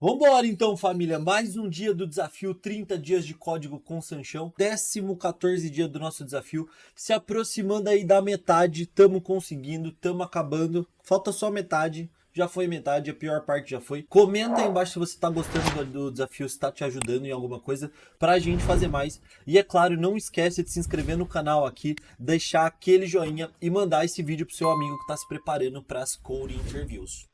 Vambora então, família, mais um dia do desafio 30 dias de código com Sanchão, 14º dia do nosso desafio, se aproximando aí da metade, tamo conseguindo, tamo acabando, falta só metade, já foi metade, a pior parte já foi. Comenta aí embaixo se você tá gostando do desafio, se tá te ajudando em alguma coisa pra gente fazer mais. E é claro, não esquece de se inscrever no canal aqui, deixar aquele joinha e mandar esse vídeo pro seu amigo que tá se preparando para as Coding Interviews.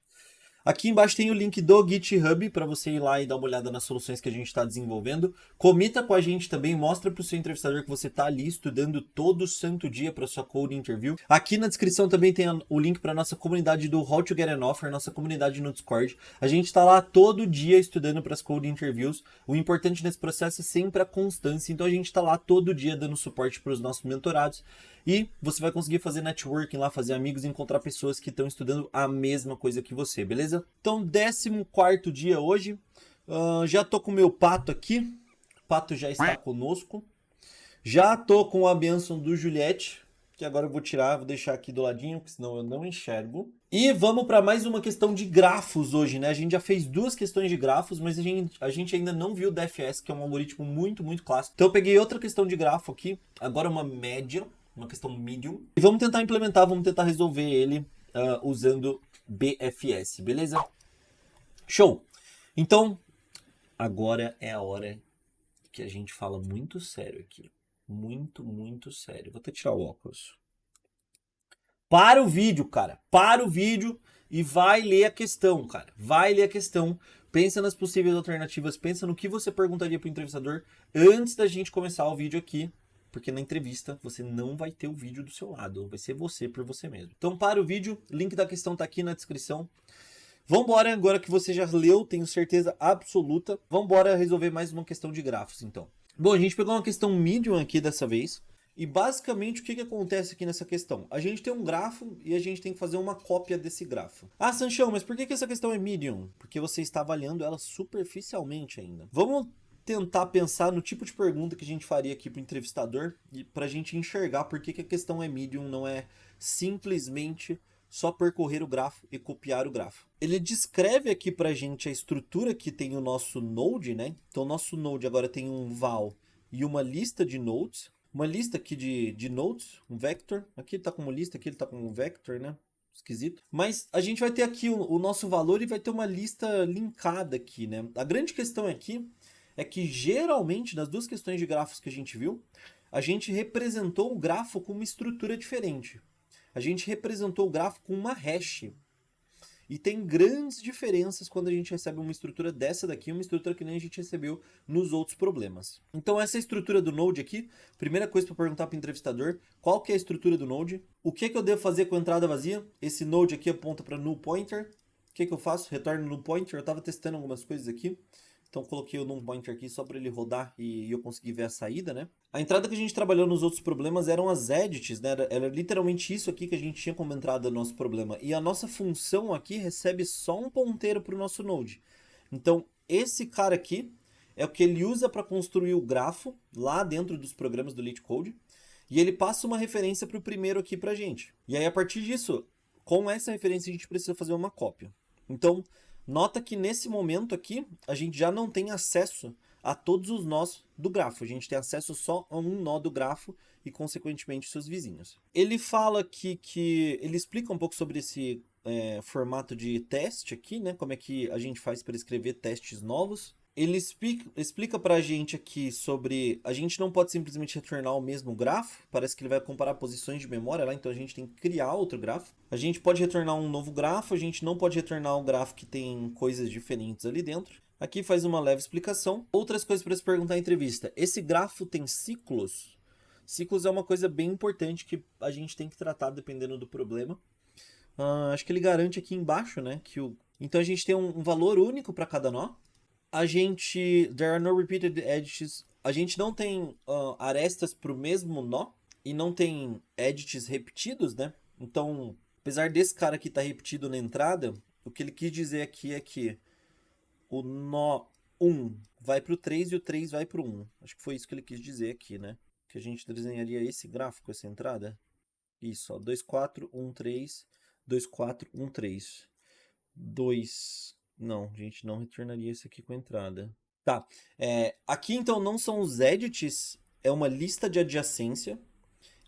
Aqui embaixo tem o link do GitHub para você ir lá e dar uma olhada nas soluções que a gente está desenvolvendo. Comita com a gente também, mostra para o seu entrevistador que você está ali estudando todo santo dia para sua coding interview. Aqui na descrição também tem o link para nossa comunidade do How to Get an Offer, nossa comunidade no Discord. A gente está lá todo dia estudando para as coding interviews. O importante nesse processo é sempre a constância, então a gente está lá todo dia dando suporte para os nossos mentorados. E você vai conseguir fazer networking lá, fazer amigos e encontrar pessoas que estão estudando a mesma coisa que você, beleza? Então, 14º dia hoje. Já tô com o meu pato aqui. O pato já está conosco. Já tô com a bênção do Juliette, que agora eu vou tirar, vou deixar aqui do ladinho, porque senão eu não enxergo. E vamos para mais uma questão de grafos hoje, né? A gente já fez duas questões de grafos, mas a gente ainda não viu o DFS, que é um algoritmo muito, muito clássico. Então eu peguei outra questão de grafo aqui, agora uma média, uma questão medium. E vamos tentar implementar, vamos tentar resolver ele usando BFS, beleza? Show! Então, agora é a hora que a gente fala muito sério aqui. Muito, muito sério. Vou até tirar o óculos. Para o vídeo, cara. Para o vídeo e vai ler a questão, cara. Vai ler a questão. Pensa nas possíveis alternativas. Pensa no que você perguntaria para o entrevistador antes da gente começar o vídeo aqui. Porque na entrevista você não vai ter o vídeo do seu lado. Vai ser você por você mesmo. Então para o vídeo. Link da questão tá aqui na descrição. Vambora, agora que você já leu, tenho certeza absoluta. Vambora resolver mais uma questão de grafos, então. Bom, a gente pegou uma questão medium aqui dessa vez. E basicamente o que acontece aqui nessa questão? A gente tem um grafo e a gente tem que fazer uma cópia desse grafo. Ah, Sanchão, mas por que essa questão é medium? Porque você está avaliando ela superficialmente ainda. Vamos tentar pensar no tipo de pergunta que a gente faria aqui para o entrevistador e para a gente enxergar por que a questão é medium, não é simplesmente só percorrer o grafo e copiar o grafo. Ele descreve aqui pra gente a estrutura que tem o nosso node, né? Então, o nosso node agora tem um val e uma lista de nodes. Uma lista aqui de nodes, um vector. Aqui ele tá como lista, aqui ele tá como vector, né? Esquisito. Mas a gente vai ter aqui o nosso valor e vai ter uma lista linkada aqui, né? A grande questão aqui é que geralmente, nas duas questões de grafos que a gente viu, a gente representou o grafo com uma estrutura diferente. A gente representou o gráfico com uma hash. E tem grandes diferenças quando a gente recebe uma estrutura dessa daqui, uma estrutura que nem a gente recebeu nos outros problemas. Então essa estrutura do Node aqui, primeira coisa para perguntar para o entrevistador, qual que é a estrutura do Node? O que eu devo fazer com a entrada vazia? Esse Node aqui aponta para null pointer. O que eu faço? Retorno null pointer. Eu estava testando algumas coisas aqui. Então coloquei o null pointer aqui só para ele rodar e eu conseguir ver a saída, né? A entrada que a gente trabalhou nos outros problemas eram as edits, né? Era literalmente isso aqui que a gente tinha como entrada no nosso problema. E a nossa função aqui recebe só um ponteiro para o nosso node. Então esse cara aqui é o que ele usa para construir o grafo lá dentro dos programas do LeetCode. E ele passa uma referência para o primeiro aqui para a gente. E aí a partir disso, com essa referência a gente precisa fazer uma cópia. Então nota que nesse momento aqui, a gente já não tem acesso a todos os nós do grafo. A gente tem acesso só a um nó do grafo e, consequentemente, seus vizinhos. Ele fala aqui que... Ele explica um pouco sobre esse formato de teste aqui, né? Como é que a gente faz para escrever testes novos. Ele explica para a gente aqui sobre... A gente não pode simplesmente retornar o mesmo grafo. Parece que ele vai comparar posições de memória lá, então a gente tem que criar outro grafo. A gente pode retornar um novo grafo, a gente não pode retornar um grafo que tem coisas diferentes ali dentro. Aqui faz uma leve explicação. Outras coisas para se perguntar em entrevista. Esse grafo tem ciclos? Ciclos é uma coisa bem importante que a gente tem que tratar dependendo do problema. Acho que ele garante aqui embaixo, né? Então a gente tem um valor único para cada nó. There are no repeated edges. A gente não tem arestas para o mesmo nó e não tem edges repetidos, né? Então, apesar desse cara aqui estar repetido na entrada, o que ele quis dizer aqui é que o nó 1 vai para o 3 e o 3 vai para o 1. Acho que foi isso que ele quis dizer aqui, né? Que a gente desenharia esse gráfico, essa entrada. Isso, ó, 2, 4, 1, 3, 2, 4, 1, 3. 2, Não, a gente não retornaria isso aqui com entrada. Tá. Aqui então não são os edits, é uma lista de adjacência.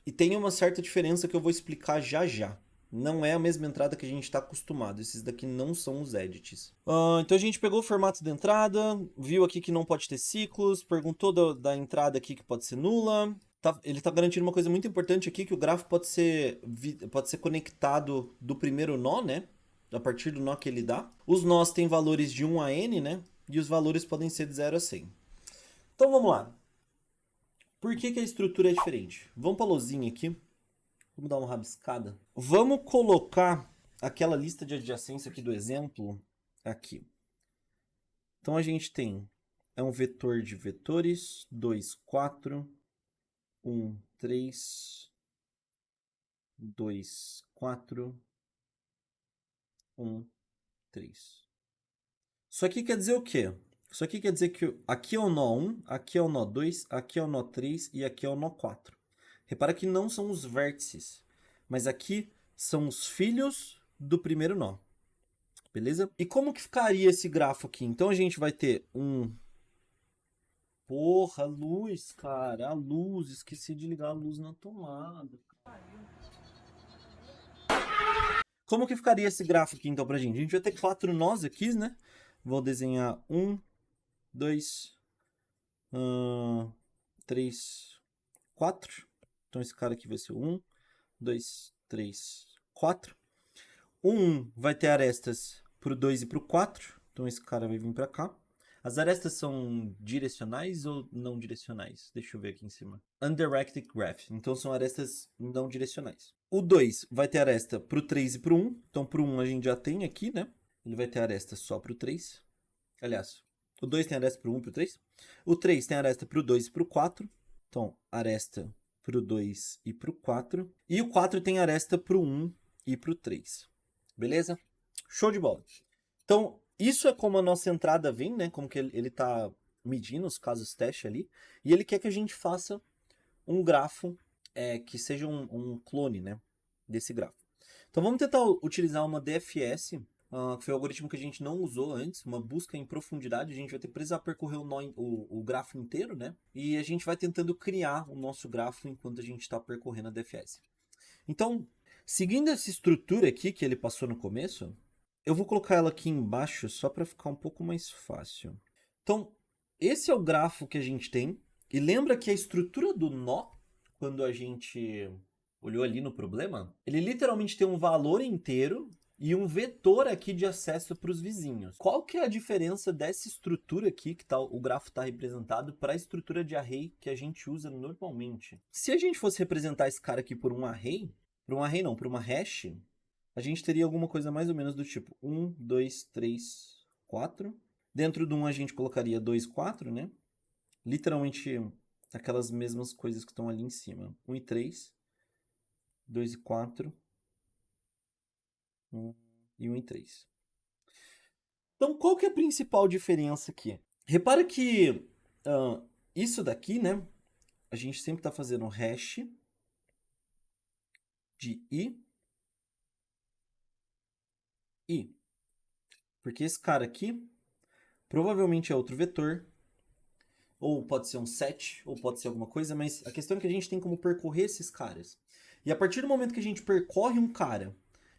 E tem uma certa diferença que eu vou explicar já já. Não é a mesma entrada que a gente está acostumado. Esses daqui não são os edits. Então a gente pegou o formato da entrada, viu aqui que não pode ter ciclos, perguntou da entrada aqui que pode ser nula. Ele está garantindo uma coisa muito importante aqui, que o grafo pode ser conectado do primeiro nó, né? A partir do nó que ele dá. Os nós têm valores de 1 a n, né? E os valores podem ser de 0 a 100. Então vamos lá. Por que a estrutura é diferente? Vamos para a lousinha aqui. Vamos dar uma rabiscada. Vamos colocar aquela lista de adjacência aqui do exemplo aqui. Então a gente tem um vetor de vetores, 2, 4, 1, 3, 2, 4, 1, 3. Isso aqui quer dizer o quê? Isso aqui quer dizer que aqui é o nó 1, aqui é o nó 2, aqui é o nó 3 e aqui é o nó 4. Repara que não são os vértices, mas aqui são os filhos do primeiro nó. Beleza? E como que ficaria esse grafo aqui? Então a gente vai ter um... Porra, luz, cara. A luz. Esqueci de ligar a luz na tomada. Como que ficaria esse grafo aqui então pra gente? A gente vai ter 4 nós aqui, né? Vou desenhar 1, 2, 3, 4. Então esse cara aqui vai ser 1, 2, 3, 4. O 1 vai ter arestas pro 2 e pro 4. Então esse cara vai vir para cá. As arestas são direcionais ou não direcionais? Deixa eu ver aqui em cima. Undirected graph. Então são arestas não direcionais. O 2 vai ter aresta pro 3 e pro 1. Então pro 1 a gente já tem aqui, né? Ele vai ter aresta só pro 3. Aliás, o 2 tem aresta pro 1 e pro 3. O 3 tem aresta pro 2 e pro 4. Então, aresta pro 2 e pro 4. E o 4 tem aresta pro 1 e pro 3. Beleza? Show de bola. Então, isso é como a nossa entrada vem, né? Como que ele está medindo os casos teste ali. E ele quer que a gente faça um grafo que seja um clone, né? Desse grafo. Então, vamos tentar utilizar uma DFS, que foi o algoritmo que a gente não usou antes, uma busca em profundidade. A gente vai ter que precisar percorrer o grafo inteiro, né? E a gente vai tentando criar o nosso grafo enquanto a gente está percorrendo a DFS. Então, seguindo essa estrutura aqui que ele passou no começo, eu vou colocar ela aqui embaixo só para ficar um pouco mais fácil. Então, esse é o grafo que a gente tem. E lembra que a estrutura do nó, quando a gente olhou ali no problema, ele literalmente tem um valor inteiro e um vetor aqui de acesso para os vizinhos. Qual que é a diferença dessa estrutura aqui, que o grafo está representado, para a estrutura de array que a gente usa normalmente? Se a gente fosse representar esse cara aqui por um array não, por uma hash, a gente teria alguma coisa mais ou menos do tipo 1, 2, 3, 4. Dentro do 1 a gente colocaria 2, 4, né? Literalmente aquelas mesmas coisas que estão ali em cima. 1 e 3, 2 e 4, 1 e 1 e 3. Então, qual que é a principal diferença aqui? Repara que isso daqui, né? A gente sempre está fazendo hash de i. Porque esse cara aqui provavelmente é outro vetor, ou pode ser um set, ou pode ser alguma coisa, mas a questão é que a gente tem como percorrer esses caras. E a partir do momento que a gente percorre um cara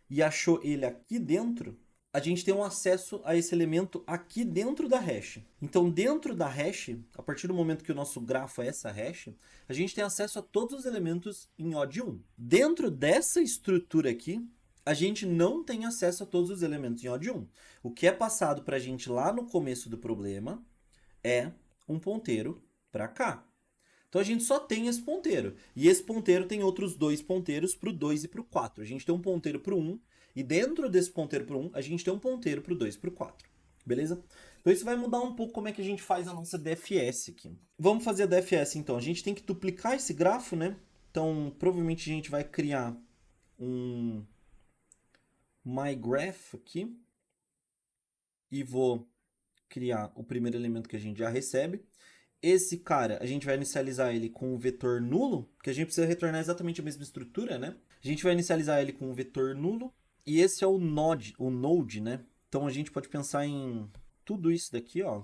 e achou ele aqui dentro, a gente tem um acesso a esse elemento aqui dentro da hash. Então, dentro da hash, a partir do momento que o nosso grafo é essa hash, a gente tem acesso a todos os elementos em O de 1. Dentro dessa estrutura aqui, a gente não tem acesso a todos os elementos em O de 1. O que é passado para a gente lá no começo do problema é um ponteiro para cá. Então a gente só tem esse ponteiro. E esse ponteiro tem outros dois ponteiros para o 2 e para o 4. A gente tem um ponteiro para o 1. E dentro desse ponteiro para o 1, a gente tem um ponteiro para o 2 e para o 4. Beleza? Então isso vai mudar um pouco como é que a gente faz a nossa DFS aqui. Vamos fazer a DFS então. A gente tem que duplicar esse grafo, né? Então provavelmente a gente vai criar um myGraph aqui. E vou criar o primeiro elemento que a gente já recebe. Esse cara, a gente vai inicializar ele com um vetor nulo, porque a gente precisa retornar exatamente a mesma estrutura, né? A gente vai inicializar ele com um vetor nulo, e esse é o node, né? Então a gente pode pensar em tudo isso daqui, ó,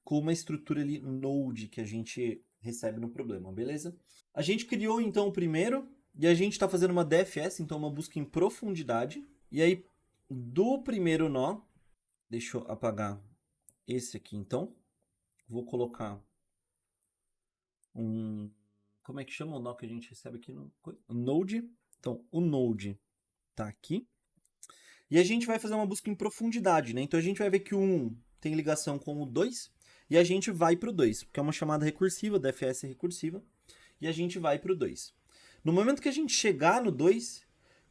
com uma estrutura ali Node que a gente recebe no problema, beleza? A gente criou então o primeiro e a gente está fazendo uma DFS, então uma busca em profundidade. E aí do primeiro nó, deixa eu apagar esse aqui então. Vou colocar um... Como é que chama o nó que a gente recebe aqui no Node? Então, o Node tá aqui. E a gente vai fazer uma busca em profundidade, né? Então a gente vai ver que o 1 tem ligação com o 2 e a gente vai para o 2, porque é uma chamada recursiva, DFS recursiva, e a gente vai para o 2. No momento que a gente chegar no 2,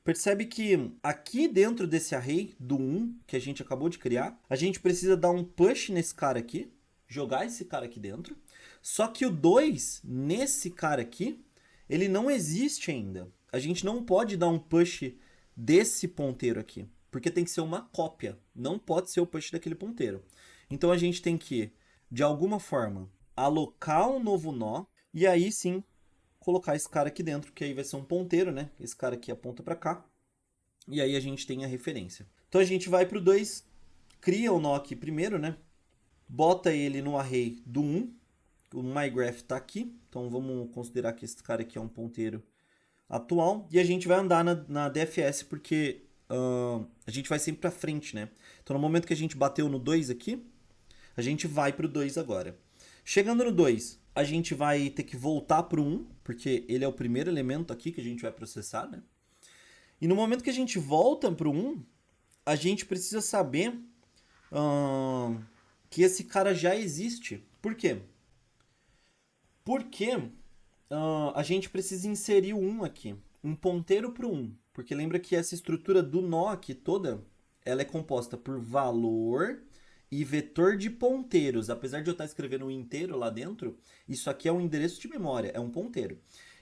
percebe que aqui dentro desse array do 1 que a gente acabou de criar, a gente precisa dar um push nesse cara aqui, jogar esse cara aqui dentro. Só que o 2, nesse cara aqui, ele não existe ainda. A gente não pode dar um push desse ponteiro aqui, porque tem que ser uma cópia, não pode ser o push daquele ponteiro. Então a gente tem que, de alguma forma, alocar um novo nó e aí sim colocar esse cara aqui dentro, que aí vai ser um ponteiro, né? Esse cara aqui aponta para cá. E aí a gente tem a referência. Então a gente vai para o 2, cria o nó aqui primeiro, né? Bota ele no array do 1. O mygraph está aqui. Então vamos considerar que esse cara aqui é um ponteiro atual. E a gente vai andar na DFS porque a gente vai sempre para frente, né? Então no momento que a gente bateu no 2 aqui, a gente vai para o 2 agora. Chegando no 2, a gente vai ter que voltar para o 1, porque ele é o primeiro elemento aqui que a gente vai processar, né? E no momento que a gente volta para o 1, a gente precisa saber que esse cara já existe. Por quê? Porque a gente precisa inserir o 1 aqui, um ponteiro para o 1. Porque lembra que essa estrutura do nó aqui toda, ela é composta por valor e vetor de ponteiros. Apesar de eu estar escrevendo um inteiro lá dentro, isso aqui é um endereço de memória, é um ponteiro.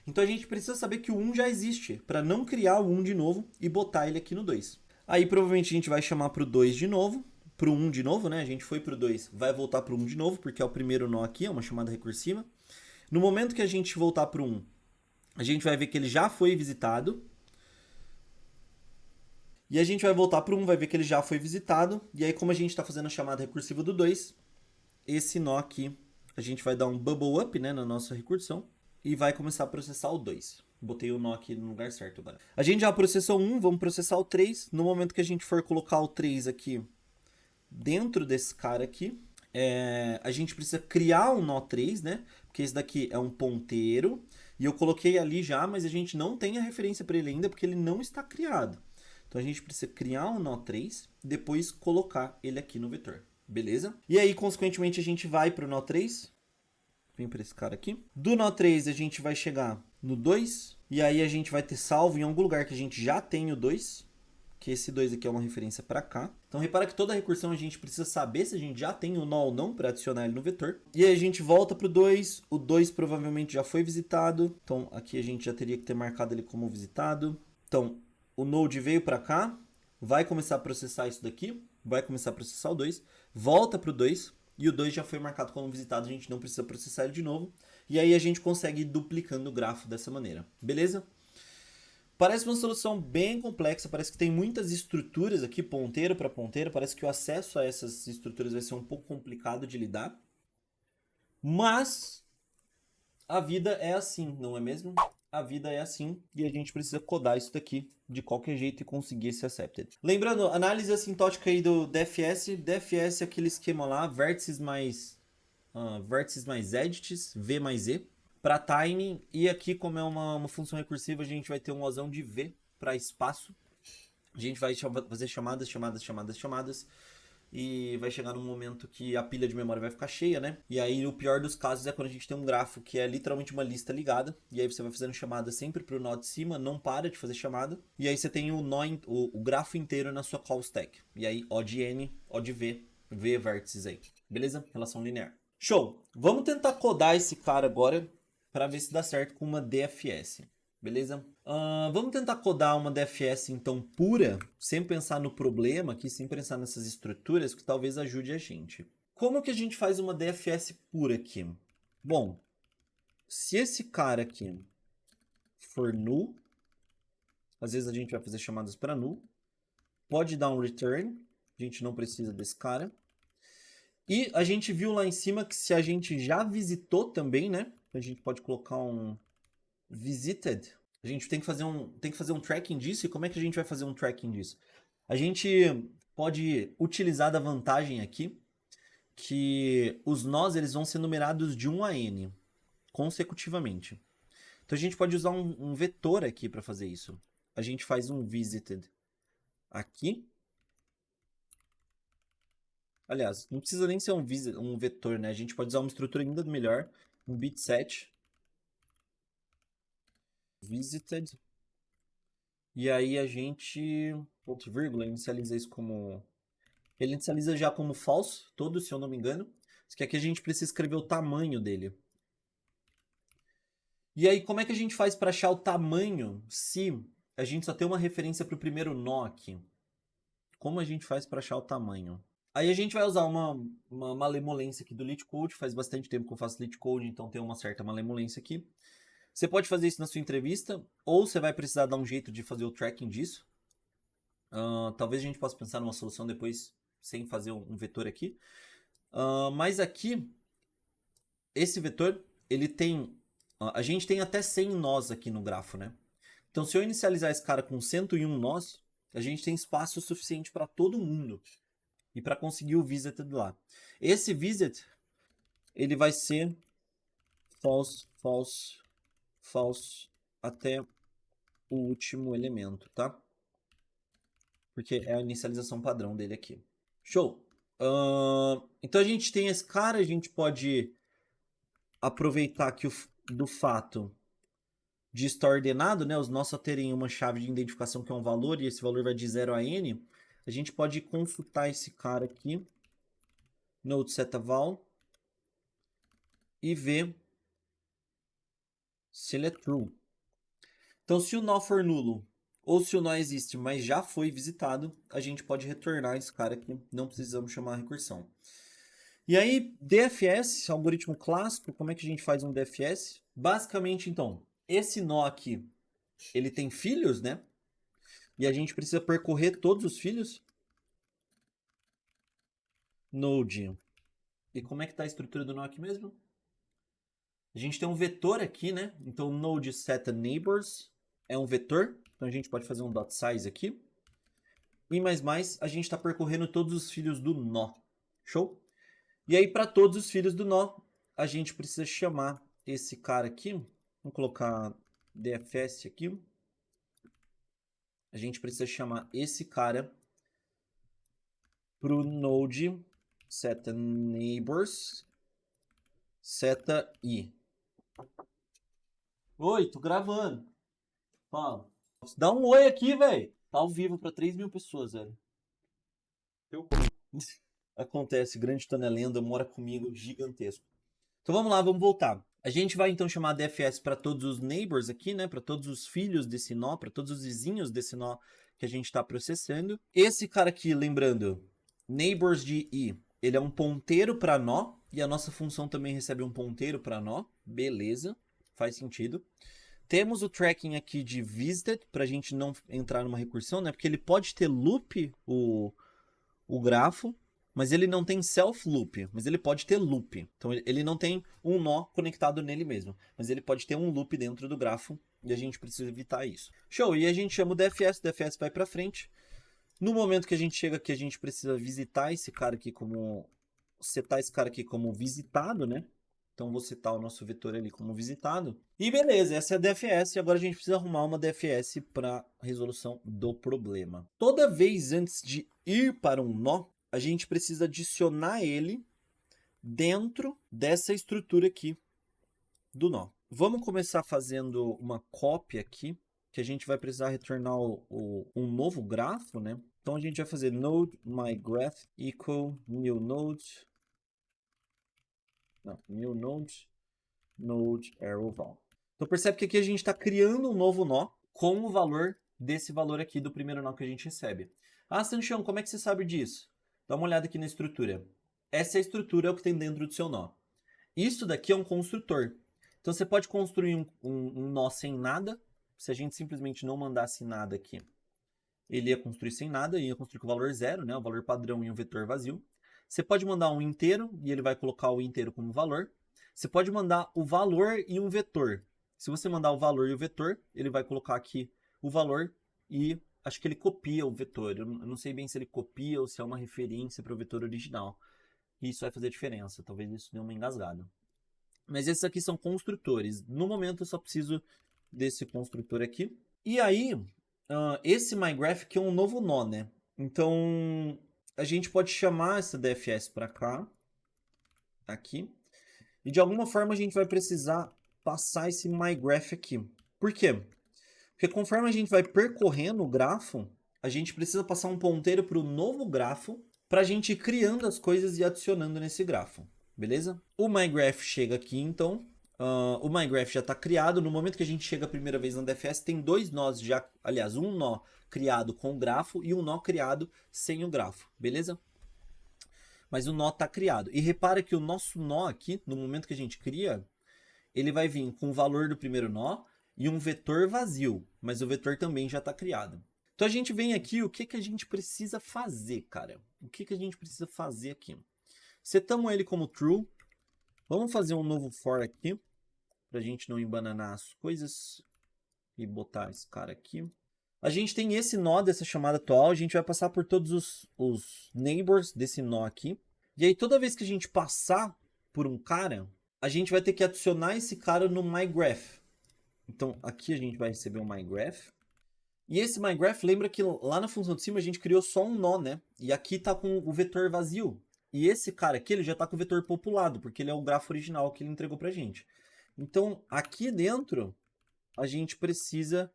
Então a gente precisa saber que o 1 já existe, para não criar o 1 de novo e botar ele aqui no 2. Aí provavelmente a gente vai chamar para o 2 de novo, para o 1 de novo, né? A gente foi para o 2, vai voltar para o 1 de novo, porque é o primeiro nó aqui, é uma chamada recursiva. No momento que a gente voltar para o 1, a gente vai ver que ele já foi visitado. E a gente vai voltar para o 1, vai ver que ele já foi visitado. E aí, como a gente está fazendo a chamada recursiva do 2, esse nó aqui, a gente vai dar um bubble up, né, na nossa recursão. E vai começar a processar o 2. Botei o nó aqui no lugar certo agora. A gente já processou o 1, vamos processar o 3. No momento que a gente for colocar o 3 aqui dentro desse cara aqui, a gente precisa criar um nó 3, né? Porque esse daqui é um ponteiro. E eu coloquei ali já, mas a gente não tem a referência para ele ainda, porque ele não está criado. Então a gente precisa criar um nó 3 e depois colocar ele aqui no vetor. Beleza? E aí, consequentemente, a gente vai para o nó 3. Vem para esse cara aqui. Do nó 3, a gente vai chegar no 2. E aí a gente vai ter salvo em algum lugar que a gente já tem o 2. Que esse 2 aqui é uma referência para cá. Então repara que toda recursão a gente precisa saber se a gente já tem o nó ou não para adicionar ele no vetor. E aí a gente volta para o 2. O 2 provavelmente já foi visitado. Então aqui a gente já teria que ter marcado ele como visitado. Então o node veio para cá. Vai começar a processar isso daqui. Vai começar a processar o 2. Volta para o 2. E o 2 já foi marcado como visitado. A gente não precisa processar ele de novo. E aí a gente consegue ir duplicando o grafo dessa maneira. Beleza? Parece uma solução bem complexa, parece que tem muitas estruturas aqui, ponteiro para ponteiro, parece que o acesso a essas estruturas vai ser um pouco complicado de lidar. Mas a vida é assim, não é mesmo? A vida é assim e a gente precisa codar isso daqui de qualquer jeito e conseguir esse accepted. Lembrando, análise assintótica aí do DFS. DFS é aquele esquema lá, vértices mais edges, V mais E. Para timing, e aqui como é uma função recursiva, a gente vai ter um ozão de V para espaço. A gente vai fazer chamadas, e vai chegar num momento que a pilha de memória vai ficar cheia, né? E aí o pior dos casos é quando a gente tem um grafo que é literalmente uma lista ligada, e aí você vai fazendo chamada sempre pro nó de cima, não para de fazer chamada, e aí você tem o grafo inteiro na sua call stack. E aí O de N, O de V, V vértices aí. Beleza? Relação linear. Show! Vamos tentar codar esse cara agora para ver se dá certo com uma DFS, beleza? Vamos tentar codar uma DFS então pura, sem pensar no problema aqui, sem pensar nessas estruturas, que talvez ajude a gente. Como que a gente faz uma DFS pura aqui? Bom, se esse cara aqui for null, às vezes a gente vai fazer chamadas para null, pode dar um return, A gente não precisa desse cara. E a gente viu lá em cima que se a gente já visitou também, né? A gente pode colocar um visited. A gente tem que fazer um tracking disso. E como é que a gente vai fazer um tracking disso? A gente pode utilizar da vantagem aqui que os nós eles vão ser numerados de 1 a n consecutivamente. Então a gente pode usar um vetor aqui para fazer isso. A gente faz um visited aqui. Aliás, não precisa nem ser um vetor, né? A gente pode usar uma estrutura ainda melhor, um bitset visited. E aí a gente, ponto vírgula, inicializa isso como... Ele inicializa já como false, todo, se eu não me engano. Isso que aqui a gente precisa escrever o tamanho dele. E aí, como é que a gente faz para achar o tamanho se a gente só tem uma referência para o primeiro nó aqui? Como a gente faz para achar o tamanho? Aí a gente vai usar uma malemolência aqui do LeetCode. Faz bastante tempo que eu faço LeetCode, então tem uma certa malemolência aqui. Você pode fazer isso na sua entrevista, ou você vai precisar dar um jeito de fazer o tracking disso. Talvez a gente possa pensar numa solução depois, sem fazer um vetor aqui. Mas aqui, esse vetor, ele tem... a gente tem até 100 nós aqui no grafo, né? Então, se eu inicializar esse cara com 101 nós, a gente tem espaço suficiente para todo mundo. E para conseguir o visited lá. Esse visit, ele vai ser false, false, false até o último elemento, tá? Porque é a inicialização padrão dele aqui. Show! Então a gente tem esse cara, a gente pode aproveitar aqui do fato de estar ordenado, né? Os nossos terem uma chave de identificação que é um valor, e esse valor vai de 0 a n. A gente pode consultar esse cara aqui, node setAval, e ver se ele é true. Então, se o nó for nulo, ou se o nó existe, mas já foi visitado, a gente pode retornar esse cara aqui, não precisamos chamar a recursão. E aí, DFS, algoritmo clássico, como é que a gente faz um DFS? Basicamente, então, esse nó aqui, ele tem filhos, né? E a gente precisa percorrer todos os filhos. Node. E como é que está a estrutura do nó aqui mesmo? A gente tem um vetor aqui, né? Então, node setNeighbors é um vetor. Então, a gente pode fazer um .size aqui. E mais, a gente está percorrendo todos os filhos do nó. Show? E aí, para todos os filhos do nó, a gente precisa chamar esse cara aqui. Vamos colocar DFS aqui. A gente precisa chamar esse cara para o node setNeighbors seta_i. Oi, tô gravando. Fala. Dá um oi aqui, velho. Tá ao vivo para 3.000 pessoas, velho. Acontece, grande tonelenda mora comigo, gigantesco. Então vamos lá, vamos voltar. A gente vai então chamar DFS para todos os neighbors aqui, né? Para todos os filhos desse nó, para todos os vizinhos desse nó que a gente está processando. Esse cara aqui, lembrando, neighbors de i, ele é um ponteiro para nó e a nossa função também recebe um ponteiro para nó. Beleza, faz sentido. Temos o tracking aqui de visited para a gente não entrar numa recursão, né? Porque ele pode ter loop o grafo, mas ele não tem self loop, mas ele pode ter loop. Então ele não tem um nó conectado nele mesmo, mas ele pode ter um loop dentro do grafo e a gente precisa evitar isso. Show, e a gente chama o DFS vai para frente. No momento que a gente chega aqui, a gente precisa visitar esse cara aqui como... setar esse cara aqui como visitado, né? Então vou setar o nosso vetor ali como visitado. E beleza, essa é a DFS. Agora a gente precisa arrumar uma DFS para resolução do problema. Toda vez antes de ir para um nó, a gente precisa adicionar ele dentro dessa estrutura aqui do nó. Vamos começar fazendo uma cópia aqui, que a gente vai precisar retornar um novo grafo, né? Então a gente vai fazer node myGraph equal new node. Não, new node, node arrowval. Então percebe que aqui a gente está criando um novo nó com o valor desse valor aqui do primeiro nó que a gente recebe. Ah, Sanchão, como é que você sabe disso? Dá uma olhada aqui na estrutura. Essa estrutura é o que tem dentro do seu nó. Isso daqui é um construtor. Então você pode construir um nó sem nada. Se a gente simplesmente não mandasse nada aqui, ele ia construir sem nada, ia construir com o valor 0, né? O valor padrão e um vetor vazio. Você pode mandar um inteiro e ele vai colocar o inteiro como valor. Você pode mandar o valor e um vetor. Se você mandar o valor e o vetor, ele vai colocar aqui o valor e acho que ele copia o vetor. Eu não sei bem se ele copia ou se é uma referência para o vetor original. E isso vai fazer diferença. Talvez isso dê uma engasgada. Mas esses aqui são construtores. No momento eu só preciso desse construtor aqui. E aí, esse myGraph aqui é um novo nó, né? Então, a gente pode chamar essa DFS para cá, aqui. E de alguma forma a gente vai precisar passar esse myGraph aqui. Por quê? Porque conforme a gente vai percorrendo o grafo, a gente precisa passar um ponteiro para o novo grafo para a gente ir criando as coisas e adicionando nesse grafo. Beleza? O myGraph chega aqui, então. O myGraph já está criado. No momento que a gente chega a primeira vez na DFS, tem dois nós já. Aliás, um nó criado com o grafo e um nó criado sem o grafo. Beleza? Mas o nó está criado. E repara que o nosso nó aqui, no momento que a gente cria, ele vai vir com o valor do primeiro nó e um vetor vazio. Mas o vetor também já está criado. Então a gente vem aqui, o que, que a gente precisa fazer, cara? O que, que a gente precisa fazer aqui? Setamos ele como true. Vamos fazer um novo for aqui, para a gente não embananar as coisas. E botar esse cara aqui. A gente tem esse nó dessa chamada atual. A gente vai passar por todos os neighbors desse nó aqui. E aí toda vez que a gente passar por um cara, a gente vai ter que adicionar esse cara no myGraph. Então aqui a gente vai receber um myGraph. E esse myGraph, lembra que lá na função de cima a gente criou só um nó, né? E aqui está com o vetor vazio. E esse cara aqui, ele já está com o vetor populado, porque ele é o grafo original que ele entregou pra gente. Então, aqui dentro, a gente precisa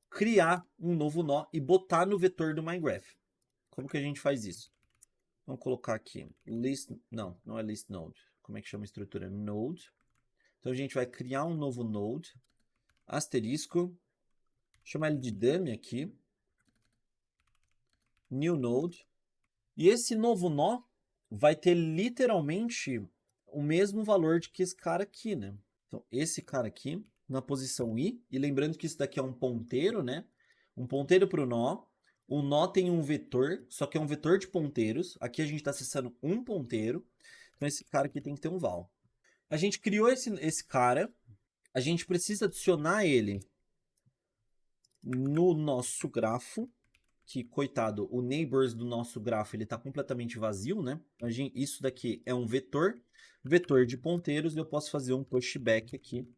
criar um novo nó e botar no vetor do myGraph. Como que a gente faz isso? Vamos colocar aqui list, não é list node. Como é que chama a estrutura? Node. Então, a gente vai criar um novo node, asterisco, chamar ele de dummy aqui, new node. E esse novo nó vai ter literalmente o mesmo valor de que esse cara aqui, né? Então, esse cara aqui, na posição i, e lembrando que isso daqui é um ponteiro, né? Um ponteiro para o nó. O nó tem um vetor, só que é um vetor de ponteiros. Aqui a gente está acessando um ponteiro. Então, esse cara aqui tem que ter um val. A gente criou esse cara. A gente precisa adicionar ele no nosso grafo. Que, coitado, o neighbors do nosso grafo ele está completamente vazio, né? Isso daqui é um vetor de ponteiros, e eu posso fazer um pushback aqui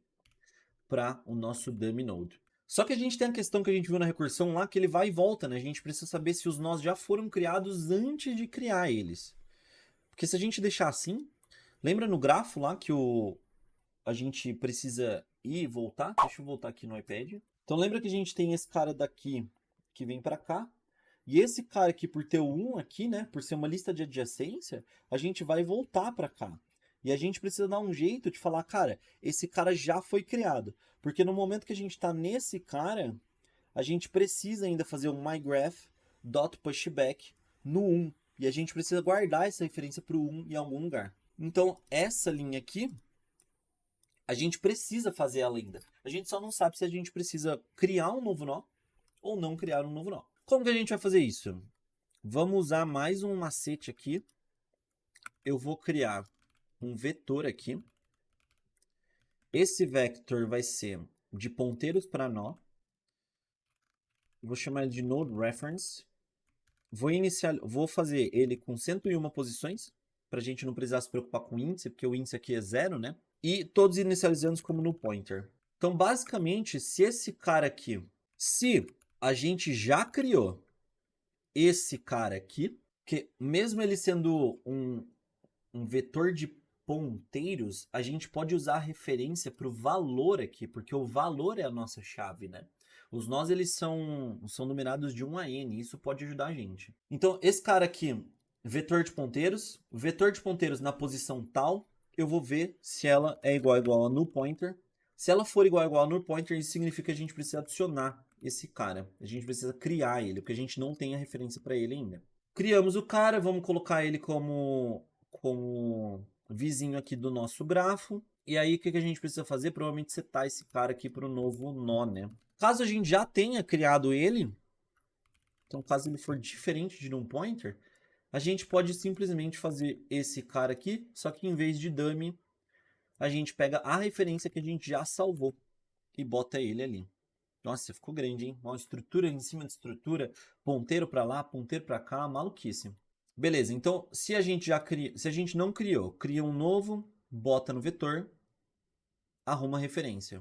para o nosso dummy node. Só que a gente tem a questão que a gente viu na recursão lá, que ele vai e volta, né? A gente precisa saber se os nós já foram criados antes de criar eles. Porque se a gente deixar assim, lembra no grafo lá que a gente precisa ir e voltar? Deixa eu voltar aqui no iPad. Então lembra que a gente tem esse cara daqui que vem para cá. E esse cara aqui, por ter o 1 aqui, né, por ser uma lista de adjacência, a gente vai voltar para cá. E a gente precisa dar um jeito de falar, cara, esse cara já foi criado. Porque no momento que a gente está nesse cara, a gente precisa ainda fazer um myGraph.pushback no 1. E a gente precisa guardar essa referência para o 1 em algum lugar. Então, essa linha aqui, a gente precisa fazer ela ainda. A gente só não sabe se a gente precisa criar um novo nó ou não criar um novo nó. Como que a gente vai fazer isso? Vamos usar mais um macete aqui. Eu vou criar um vetor aqui. Esse vector vai ser de ponteiros para nó. Vou chamar ele de node reference. Vou fazer ele com 101 posições, para a gente não precisar se preocupar com o índice, porque o índice aqui é 0, né? E todos inicializando como no pointer. Então, basicamente, se esse cara aqui, se a gente já criou esse cara aqui, que mesmo ele sendo um vetor de ponteiros, a gente pode usar a referência para o valor aqui, porque o valor é a nossa chave, né? Os nós, eles são numerados de 1 a n, isso pode ajudar a gente. Então, esse cara aqui, vetor de ponteiros na posição tal, eu vou ver se ela é igual a null pointer. Se ela for igual a null pointer, isso significa que a gente precisa adicionar esse cara. A gente precisa criar ele, porque a gente não tem a referência para ele ainda. Criamos o cara, vamos colocar ele como vizinho aqui do nosso grafo. E aí, o que a gente precisa fazer? Provavelmente setar esse cara aqui para o novo nó, né? Caso a gente já tenha criado ele, Então, caso ele for diferente de num pointer, a gente pode simplesmente fazer esse cara aqui, só que em vez de dummy, a gente pega a referência que a gente já salvou e bota ele ali. Nossa, ficou grande, hein? Uma estrutura em cima de estrutura, ponteiro para lá, ponteiro para cá, maluquice. Beleza, então se a gente não criou, cria um novo, bota no vetor, arruma a referência.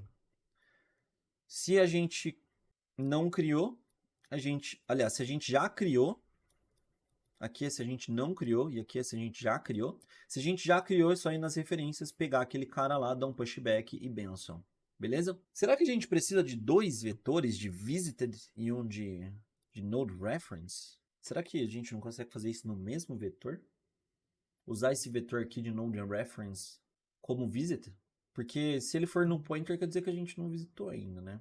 Se a gente não criou, aliás, se a gente já criou, aqui é se a gente não criou e aqui é se a gente já criou. Se a gente já criou, é só ir nas referências, pegar aquele cara lá, dar um pushback e benção. Beleza? Será que a gente precisa de 2 vetores de visited e um de node reference? Será que a gente não consegue fazer isso no mesmo vetor? Usar esse vetor aqui de node reference como visit? Porque se ele for no pointer, quer dizer que a gente não visitou ainda, né?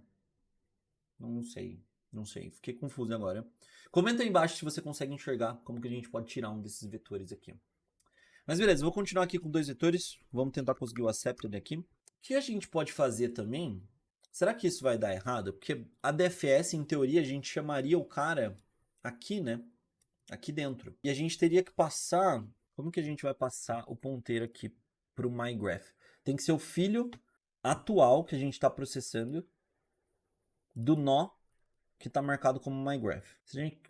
Não sei. Não sei. Fiquei confuso agora. Comenta aí embaixo se você consegue enxergar como que a gente pode tirar um desses vetores aqui. Mas beleza, vou continuar aqui com 2 vetores. Vamos tentar conseguir o accepted aqui. O que a gente pode fazer também? Será que isso vai dar errado? Porque a DFS, em teoria, a gente chamaria o cara aqui, né? Aqui dentro. E a gente teria que passar... Como que a gente vai passar o ponteiro aqui para o mygraph? Tem que ser o filho atual que a gente está processando do nó que está marcado como mygraph.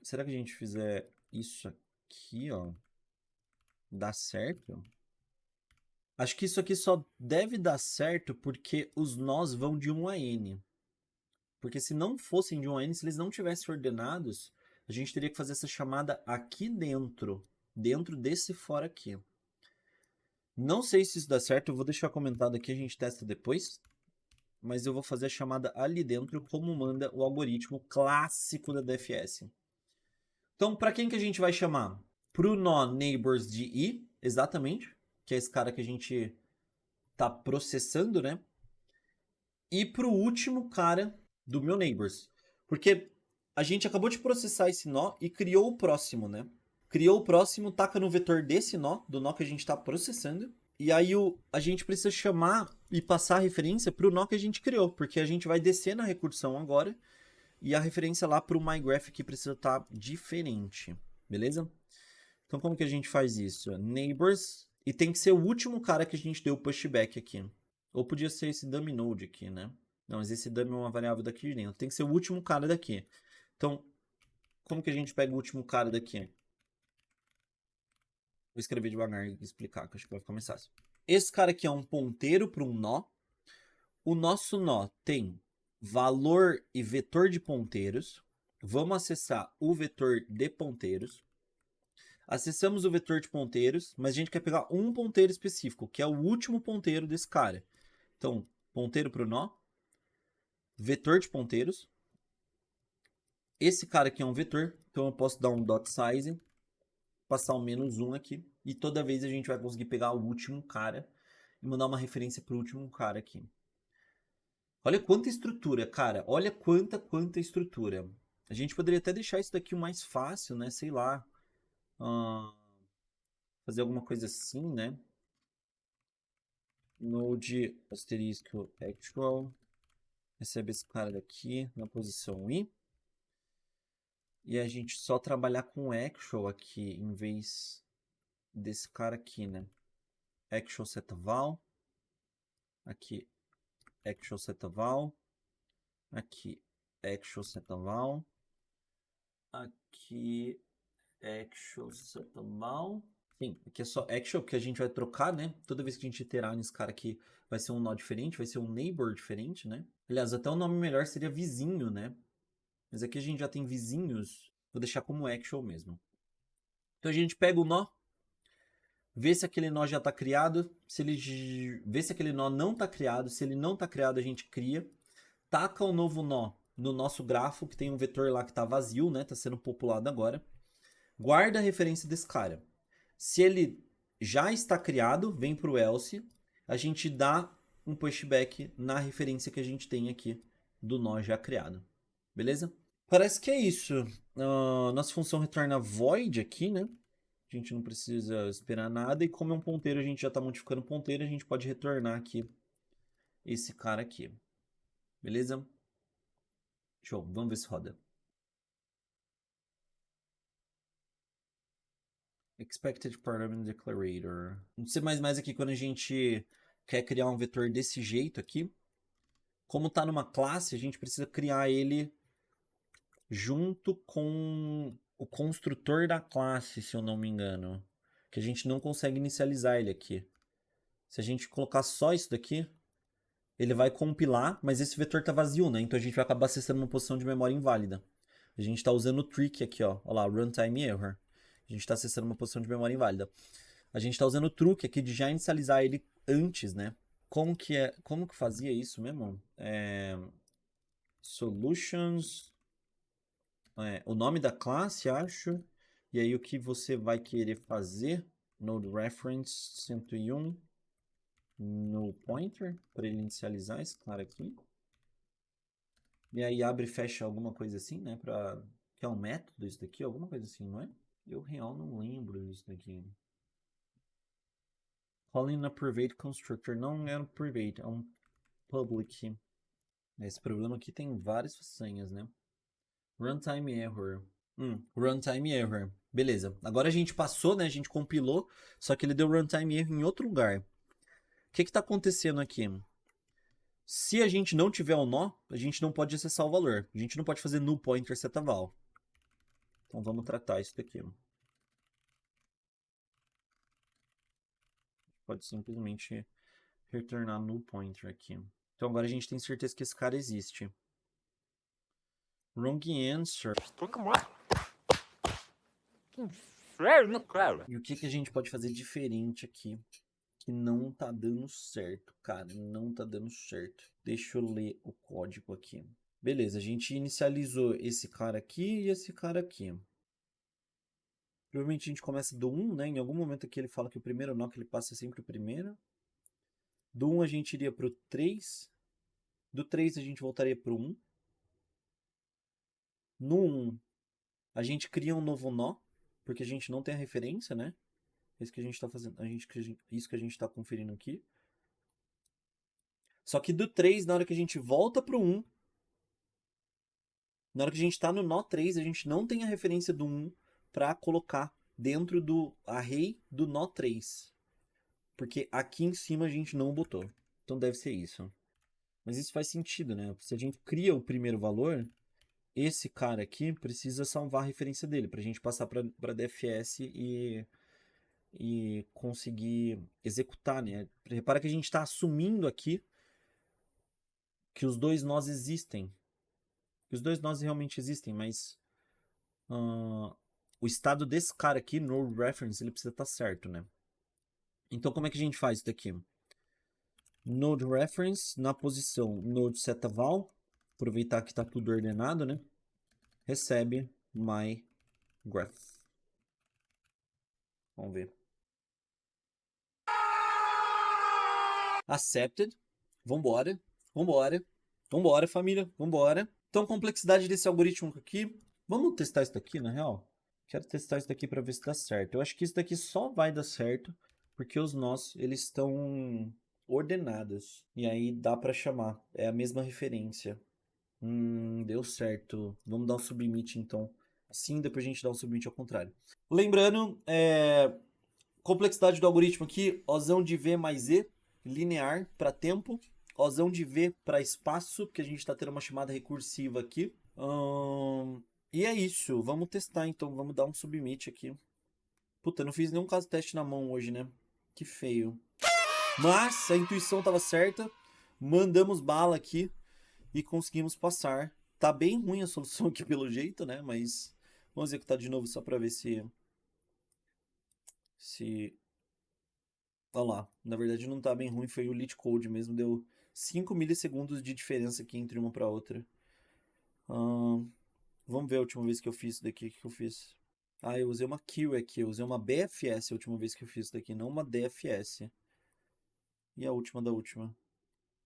Será que a gente fizer isso aqui, ó, dá certo? Acho que isso aqui só deve dar certo porque os nós vão de 1 a n. Porque se não fossem de 1 a n, se eles não tivessem ordenados, a gente teria que fazer essa chamada aqui dentro desse for aqui. Não sei se isso dá certo, eu vou deixar comentado aqui, a gente testa depois. Mas eu vou fazer a chamada ali dentro, como manda o algoritmo clássico da DFS. Então, para quem que a gente vai chamar? Para o nó neighbors de i, exatamente, que é esse cara que a gente está processando, né? E para o último cara do meu neighbors. Porque a gente acabou de processar esse nó e criou o próximo, né? Criou o próximo, taca no vetor desse nó, do nó que a gente está processando. E aí a gente precisa chamar e passar a referência para o nó que a gente criou, porque a gente vai descer na recursão agora e a referência lá para o mygraph aqui precisa estar diferente, beleza? Então como que a gente faz isso? Neighbors, e tem que ser o último cara que a gente deu o pushback aqui. Ou podia ser esse dummy node aqui, né? Não, mas esse dummy é uma variável daqui de dentro. Tem que ser o último cara daqui. Então, como que a gente pega o último cara daqui? Vou escrever devagar e explicar, que acho que vai ficar mais fácil. Esse cara aqui é um ponteiro para um nó. O nosso nó tem valor e vetor de ponteiros. Vamos acessar o vetor de ponteiros. Acessamos o vetor de ponteiros, mas a gente quer pegar um ponteiro específico, que é o último ponteiro desse cara. Então, ponteiro para o nó. Vetor de ponteiros. Esse cara aqui é um vetor, então eu posso dar um dot size, passar um -1 aqui, e toda vez a gente vai conseguir pegar o último cara e mandar uma referência para o último cara aqui. Olha quanta estrutura, cara. Olha quanta estrutura. A gente poderia até deixar isso daqui o mais fácil, né? Sei lá. Fazer alguma coisa assim, né? Node asterisco actual. Recebe esse cara daqui na posição i. E a gente só trabalhar com actual aqui em vez desse cara aqui, né? Actual set val. Aqui, actual set val. Aqui, actual set val. Aqui, actual set val. Sim, aqui é só actual, porque a gente vai trocar, né? Toda vez que a gente iterar nesse cara aqui, vai ser um nó diferente, vai ser um neighbor diferente, né? Aliás, até o nome melhor seria vizinho, né? Mas aqui a gente já tem vizinhos. Vou deixar como actual mesmo. Então a gente pega o nó, vê se aquele nó já está criado, vê se aquele nó não está criado, se ele não está criado a gente cria, taca o novo nó no nosso grafo, que tem um vetor lá que está vazio, né? Está sendo populado agora. Guarda a referência desse cara. Se ele já está criado, vem para o else, a gente dá um pushback na referência que a gente tem aqui do nó já criado. Beleza? Parece que é isso. Nossa função retorna void aqui, né? A gente não precisa esperar nada. E como é um ponteiro, a gente já está modificando o ponteiro, a gente pode retornar aqui esse cara aqui. Beleza? Show. Vamos ver se roda. Expected Parameter Declarator. No C++ aqui, quando a gente quer criar um vetor desse jeito aqui, como está numa classe, a gente precisa criar ele junto com o construtor da classe, se eu não me engano. Que a gente não consegue inicializar ele aqui. Se a gente colocar só isso daqui, ele vai compilar, mas esse vetor está vazio, né? Então a gente vai acabar acessando uma posição de memória inválida. A gente está usando o trick aqui, ó. Olha lá, runtime error. A gente está acessando uma posição de memória inválida. A gente está usando o truque aqui de já inicializar ele antes, né? Como que fazia isso mesmo? Solutions. O nome da classe, acho. E aí o que você vai querer fazer? Node reference 101. No pointer, para ele inicializar esse cara aqui. E aí abre e fecha alguma coisa assim, né? Que é um método isso daqui, alguma coisa assim, não é? Eu real não lembro disso daqui. Calling a private constructor. Não é um private, é um public. Esse problema aqui tem várias façanhas, né? Runtime error. Runtime error. Beleza. Agora a gente passou, né? A gente compilou, só que ele deu runtime error em outro lugar. O que está acontecendo aqui? Se a gente não tiver o nó, a gente não pode acessar o valor. A gente não pode fazer null pointer setaval. Então vamos tratar isso daqui. Pode simplesmente retornar null pointer aqui. Então agora a gente tem certeza que esse cara existe. Wrong answer. E o que a gente pode fazer diferente aqui? Que não tá dando certo, cara. Não tá dando certo. Deixa eu ler o código aqui. Beleza, a gente inicializou esse cara aqui e esse cara aqui. Provavelmente a gente começa do 1, né? Em algum momento aqui ele fala que o primeiro nó que ele passa é sempre o primeiro. Do 1 a gente iria pro 3. Do 3 a gente voltaria pro 1. No 1, a gente cria um novo nó, porque a gente não tem a referência, né? Isso que a gente está fazendo, isso que a gente está conferindo aqui. Só que do 3, na hora que a gente volta pro 1, na hora que a gente está no nó 3, a gente não tem a referência do 1 para colocar dentro do array do nó 3. Porque aqui em cima a gente não botou. Então deve ser isso. Mas isso faz sentido, né? Se a gente cria o primeiro valor, esse cara aqui precisa salvar a referência dele para a gente passar para DFS e conseguir executar, né? Repara que a gente está assumindo aqui que os dois nós existem. Os dois nós realmente existem, mas o estado desse cara aqui, no reference, ele precisa estar certo, né? Então como é que a gente faz isso daqui? Node reference, na posição node setaval, aproveitar que está tudo ordenado, né? Recebe my graph. Vamos ver. Accepted. Vambora. Vambora. Vambora, família. Vambora. Então, complexidade desse algoritmo aqui. Vamos testar isso daqui, na real? Quero testar isso daqui para ver se dá certo. Eu acho que isso daqui só vai dar certo porque os nós, eles estão ordenados. E aí dá para chamar. É a mesma referência. Deu certo. Vamos dar um submit, então. Assim, depois a gente dá um submit ao contrário. Lembrando, complexidade do algoritmo aqui, Ozão de V mais E, linear para tempo, Ozão de V para espaço, porque a gente está tendo uma chamada recursiva aqui. E é isso, vamos testar então, vamos dar um submit aqui. Puta, não fiz nenhum caso teste na mão hoje, né? Que feio. Mas a intuição estava certa, mandamos bala aqui e conseguimos passar. Tá bem ruim a solução aqui pelo jeito, né? Mas vamos executar de novo só para ver se... Olha lá, na verdade não tá bem ruim, foi o lit code mesmo, deu 5 milissegundos de diferença aqui entre uma para outra. Vamos ver a última vez que eu fiz isso daqui, o que eu fiz. Ah, eu usei uma queue aqui, eu usei uma BFS a última vez que eu fiz isso daqui, não uma DFS. E a última da última?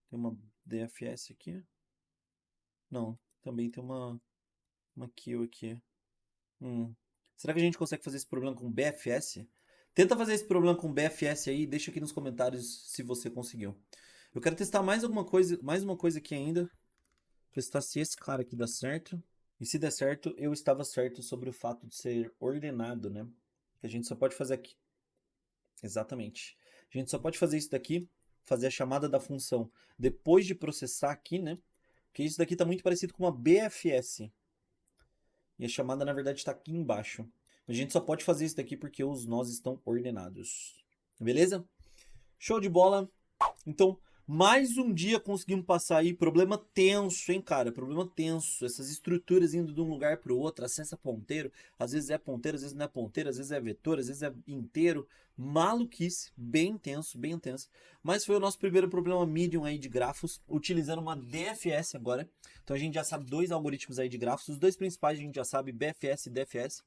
Tem uma DFS aqui? Não, também tem uma queue aqui. Será que a gente consegue fazer esse problema com BFS? Tenta fazer esse problema com BFS aí, deixa aqui nos comentários se você conseguiu. Eu quero testar mais uma coisa aqui ainda. Testar se esse cara aqui dá certo. E se der certo, eu estava certo sobre o fato de ser ordenado, né? A gente só pode fazer aqui. Exatamente. A gente só pode fazer isso daqui, fazer a chamada da função depois de processar aqui, né? Porque isso daqui está muito parecido com uma BFS. E a chamada, na verdade, está aqui embaixo. A gente só pode fazer isso daqui porque os nós estão ordenados. Beleza? Show de bola. Então, mais um dia conseguimos passar aí. Problema tenso, hein, cara? Problema tenso. Essas estruturas indo de um lugar para o outro. Acesso a ponteiro. Às vezes é ponteiro, às vezes não é ponteiro. Às vezes é vetor, às vezes é inteiro. Maluquice. Bem intenso, bem intenso. Mas foi o nosso primeiro problema medium aí de grafos. Utilizando uma DFS agora. Então a gente já sabe dois algoritmos aí de grafos. Os dois principais a gente já sabe, BFS e DFS.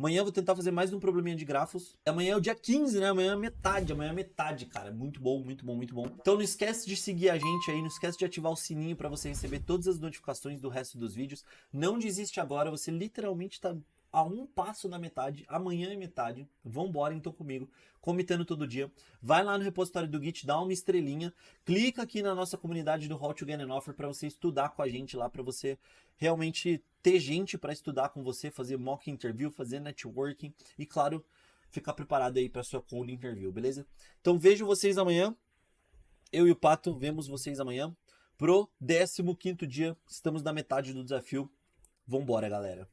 Amanhã eu vou tentar fazer mais um probleminha de grafos. Amanhã é o dia 15, né? Amanhã é metade, cara. Muito bom, muito bom, muito bom. Então não esquece de seguir a gente aí, não esquece de ativar o sininho para você receber todas as notificações do resto dos vídeos. Não desiste agora, você literalmente tá a um passo da metade. Amanhã é metade. Vambora então comigo, comitando todo dia. Vai lá no repositório do Git, dá uma estrelinha, clica aqui na nossa comunidade do How to Get an Offer para você estudar com a gente lá, para você realmente ter gente para estudar com você, fazer mock interview, fazer networking e, claro, ficar preparado aí para sua code interview, beleza? Então vejo vocês amanhã. Eu e o Pato vemos vocês amanhã pro 15º dia. Estamos na metade do desafio. Vambora, galera.